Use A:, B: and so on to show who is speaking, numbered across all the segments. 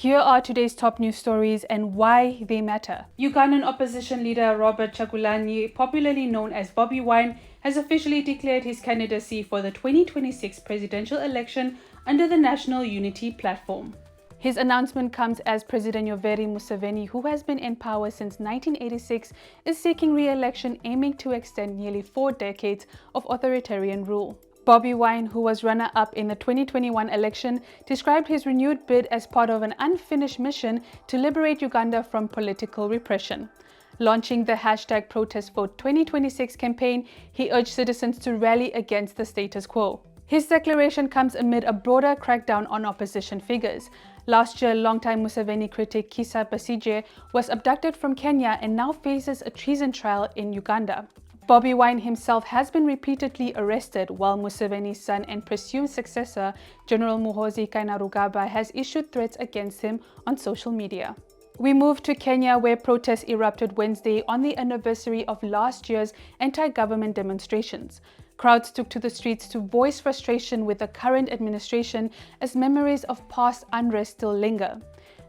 A: Here are today's top news stories and why they matter. Ugandan opposition leader Robert Chagulanyi, popularly known as Bobi Wine, has officially declared his candidacy for the 2026 presidential election under the National Unity Platform. His announcement comes as President Yoweri Museveni, who has been in power since 1986, is seeking re-election, aiming to extend nearly 4 decades of authoritarian rule. Bobi Wine, who was runner-up in the 2021 election, described his renewed bid as part of an unfinished mission to liberate Uganda from political repression. Launching the hashtag #ProtestVote2026 campaign, he urged citizens to rally against the status quo. His declaration comes amid a broader crackdown on opposition figures. Last year, longtime Museveni critic Kizza Besigye was abducted from Kenya and now faces a treason trial in Uganda. Bobi Wine himself has been repeatedly arrested, while Museveni's son and presumed successor, General Muhoozi Kainerugaba, has issued threats against him on social media. We move to Kenya, where protests erupted Wednesday on the anniversary of last year's anti-government demonstrations. Crowds took to the streets to voice frustration with the current administration as memories of past unrest still linger.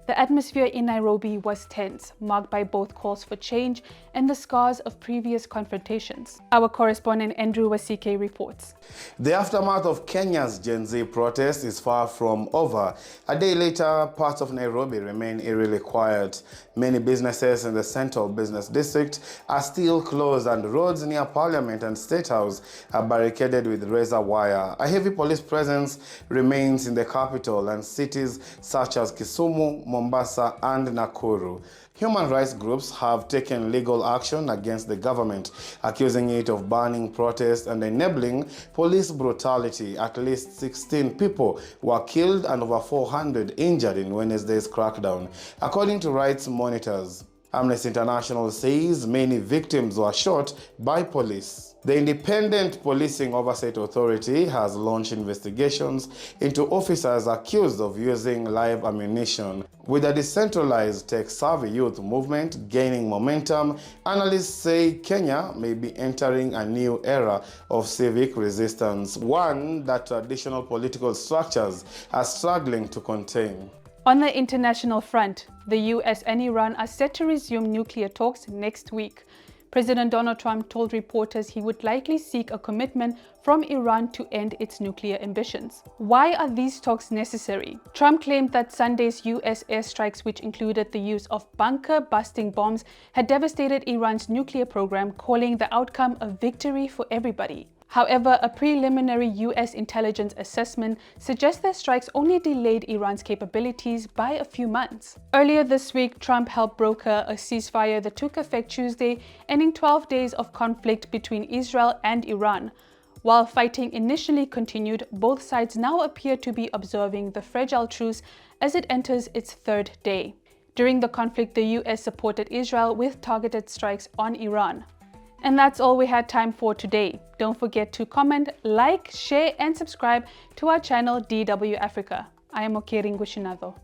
A: The atmosphere in Nairobi was tense, marked by both calls for change and the scars of previous confrontations. Our correspondent Andrew Wasike reports.
B: The aftermath of Kenya's Gen Z protest is far from over. A day later, parts of Nairobi remain eerily quiet. Many businesses in the central business district are still closed, and roads near Parliament and State House are barricaded with razor wire. A heavy police presence remains in the capital and cities such as Kisumu, Mombasa and Nakuru. Human rights groups have taken legal action against the government, accusing it of banning protests and enabling police brutality. At least 16 people were killed and over 400 injured in Wednesday's crackdown, according to rights monitors. Amnesty International says many victims were shot by police. The Independent Policing Oversight Authority has launched investigations into officers accused of using live ammunition. With a decentralized tech-savvy youth movement gaining momentum, analysts say Kenya may be entering a new era of civic resistance, one that traditional political structures are struggling to contain.
A: On the international front, the US and Iran are set to resume nuclear talks next week. President Donald Trump told reporters he would likely seek a commitment from Iran to end its nuclear ambitions. Why are these talks necessary? Trump claimed that Sunday's US airstrikes, which included the use of bunker-busting bombs, had devastated Iran's nuclear program, calling the outcome a victory for everybody. However, a preliminary US intelligence assessment suggests their strikes only delayed Iran's capabilities by a few months. Earlier this week, Trump helped broker a ceasefire that took effect Tuesday, ending 12 days of conflict between Israel and Iran. While fighting initially continued, both sides now appear to be observing the fragile truce as it enters its 3rd day. During the conflict, the US supported Israel with targeted strikes on Iran. And that's all we had time for today. Don't forget to comment, like, share and subscribe to our channel DW Africa. I am Okeri Ngushinado.